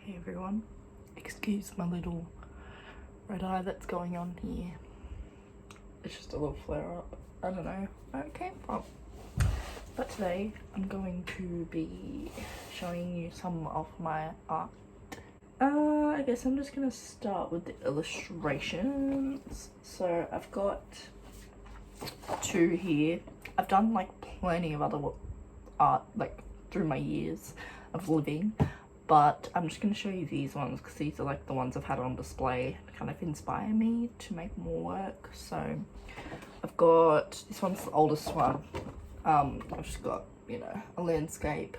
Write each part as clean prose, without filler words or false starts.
Hey everyone, excuse my little red eye that's going on here. It's just a little flare up. I don't know where it came from. But today I'm going to be showing you some of my art. I guess I'm just gonna start with the illustrations. So I've got two here. I've done like plenty of other art like through my years of living, but I'm just going to show you these ones because these are like the ones I've had on display to kind of inspire me to make more work. So I've got, this one's the oldest one. I've just got, you know, a landscape.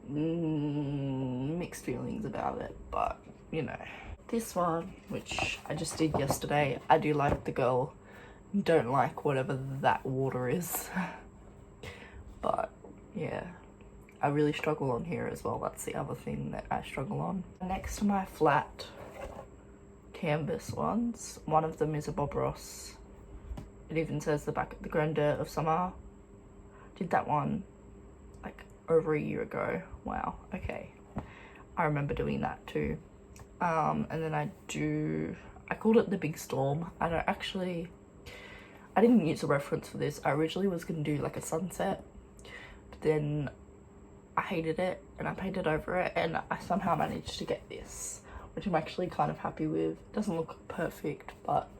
Mixed feelings about it, but you know. This one, which I just did yesterday, I do like the girl, don't like whatever that water is. But yeah, I really struggle on here as well. That's the other thing that I struggle on. Next to my flat canvas ones, one of them is a Bob Ross. It even says the grandeur of summer. Did that one like over a year ago. Wow, okay. I remember doing that too. And then I called it the big storm. I didn't use a reference for this. I originally was gonna do like a sunset, but then I hated it and I painted over it and I somehow managed to get this, which I'm actually kind of happy with. It doesn't look perfect, but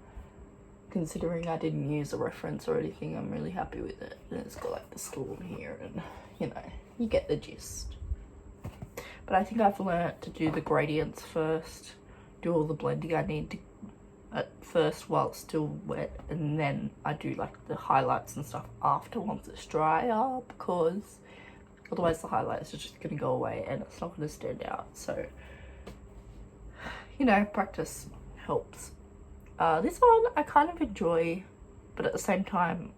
considering I didn't use a reference or anything, I'm really happy with it. And it's got like the storm here and, you know, you get the gist. But I think I've learnt to do the gradients first, do all the blending I need to at first while it's still wet, and then I do like the highlights and stuff after once it's drier, because otherwise the highlights are just going to go away and it's not going to stand out. So, you know, practice helps. This one I kind of enjoy, but at the same time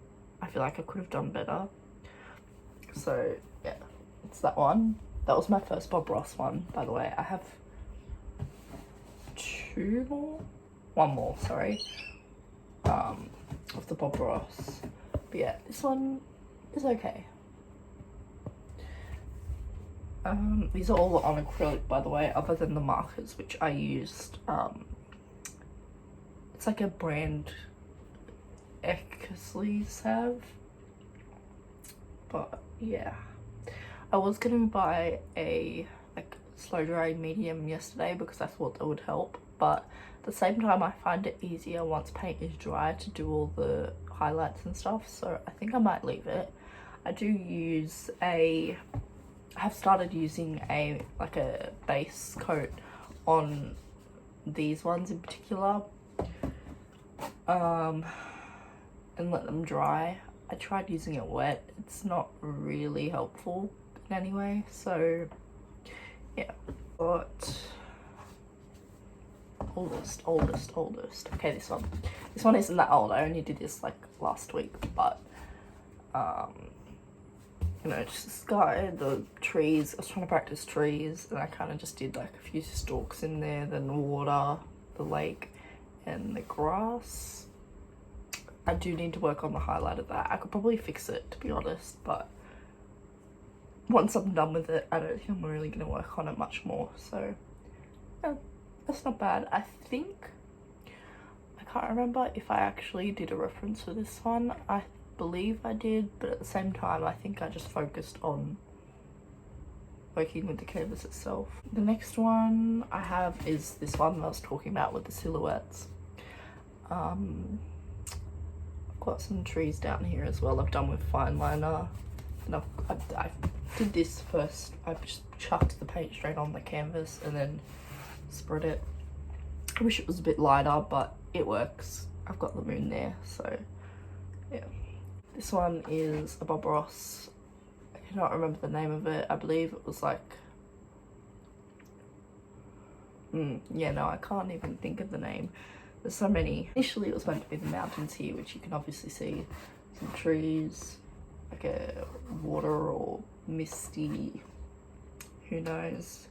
I feel like I could have done better. So yeah, it's that one. That was my first Bob Ross one, by the way. I have one more, sorry, of the Bob Ross. But yeah, this one is okay. These are all on acrylic, by the way, other than the markers, which I used. It's like a brand Acrylic have. But yeah, I was gonna buy a like slow dry medium yesterday because I thought that would help, but at the same time I find it easier once paint is dry to do all the highlights and stuff, so I think I might leave it. I have started using a base coat on these ones in particular, and let them dry. I tried using it wet, it's not really helpful in any way, so yeah. But oldest. Okay, this one isn't that old. I only did this like last week, but you know, just the sky, the trees. I was trying to practice trees and I kind of just did like a few stalks in there, then the water, the lake, and the grass. I do need to work on the highlight of that. I could probably fix it, to be honest, but once I'm done with it, I don't think I'm really going to work on it much more. So yeah, that's not bad. I can't remember if I actually did a reference for this one. I believe I did, but at the same time I think I just focused on working with the canvas itself. The next one I have is this one that I was talking about with the silhouettes. I've got some trees down here as well. I've done with fine liner, and I did this first. I just chucked the paint straight on the canvas and then spread it. I wish it was a bit lighter, but it works. I've got the moon there, so yeah. This one is a Bob Ross. I cannot remember the name of it. I believe it was like, yeah, no, I can't even think of the name. There's so many. Initially it was meant to be the mountains here, which you can obviously see some trees, like a water or misty, who knows.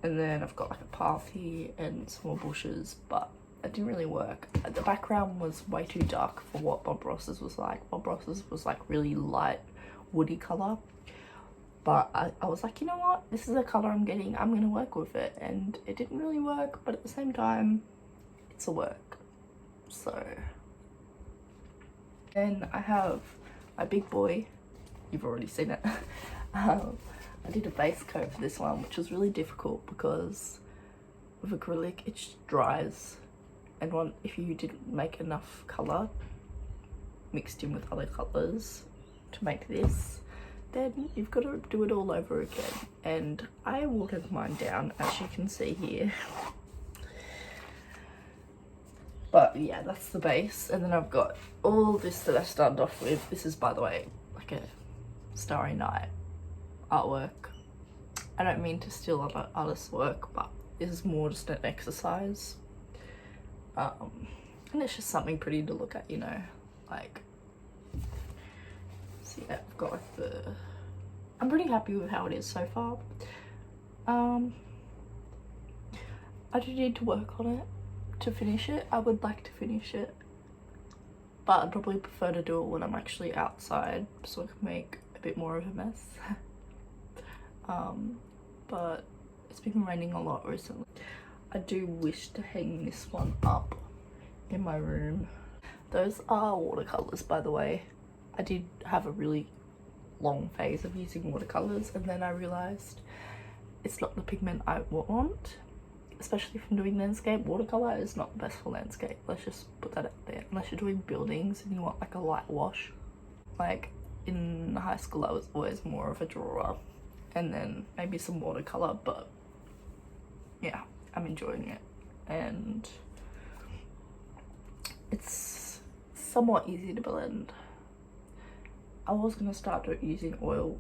And then I've got like a path here and some more bushes, but it didn't really work. The background was way too dark for what Bob Ross's was like. Bob Ross's was like really light woody colour. but I was like, you know what, this is the colour I'm getting, I'm gonna work with it. And it didn't really work, but at the same time it's a work. So then I have my big boy, you've already seen it. I did a base coat for this one, which was really difficult because with acrylic it just dries, and if you didn't make enough colour mixed in with other colours to make this, then you've got to do it all over again. And I watered mine down, as you can see here. But yeah, that's the base. And then I've got all this that I started off with. This is, by the way, like a Starry Night artwork. I don't mean to steal other artists' work, but this is more just an exercise. And it's just something pretty to look at, you know, like, so yeah, I've got like I'm pretty happy with how it is so far. I do need to work on it to finish it. I would like to finish it, but I'd probably prefer to do it when I'm actually outside so I can make a bit more of a mess. But it's been raining a lot recently. I do wish to hang this one up in my room. Those are watercolors, by the way. I did have a really long phase of using watercolors, and then I realized it's not the pigment I want, especially from doing landscape. Watercolor is not the best for landscape. Let's just put that out there. Unless you're doing buildings and you want like a light wash. Like in high school I was always more of a drawer, and then maybe some watercolor, but yeah, I'm enjoying it. And it's somewhat easy to blend. I was going to start using oil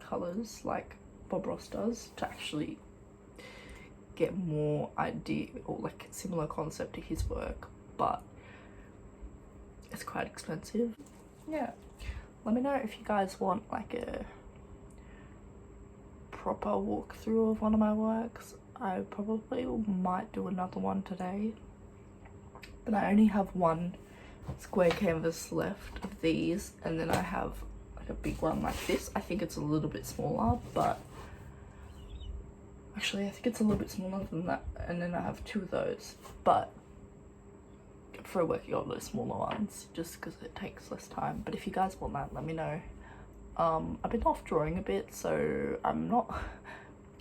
colours like Bob Ross does to actually get more idea or like similar concept to his work, but it's quite expensive. Yeah, let me know if you guys want like a proper walkthrough of one of my works. I probably might do another one today, but I only have one square canvas left of these, and then I have like a big one like this. I think it's a little bit smaller, but actually I think it's a little bit smaller than that, and then I have two of those, but I prefer working on those smaller ones just because it takes less time. But if you guys want that, let me know. I've been off drawing a bit, so I'm not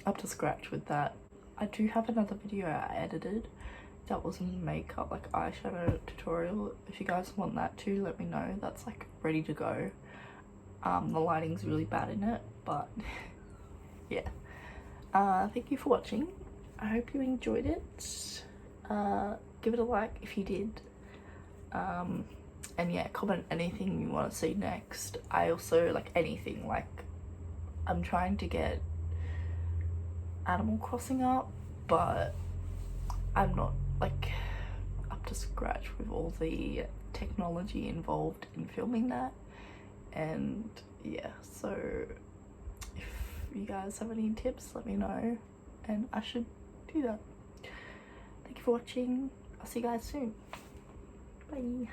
up to scratch with that. I do have another video I edited that was a makeup, like eyeshadow tutorial. If you guys want that too, let me know. That's like ready to go. The lighting's really bad in it, but yeah. Thank you for watching. I hope you enjoyed it. Give it a like if you did. And yeah, comment anything you want to see next. I also like anything, like I'm trying to get Animal Crossing up, but I'm not like up to scratch with all the technology involved in filming that. And yeah, so if you guys have any tips, let me know and I should do that. Thank you for watching. I'll see you guys soon. Bye.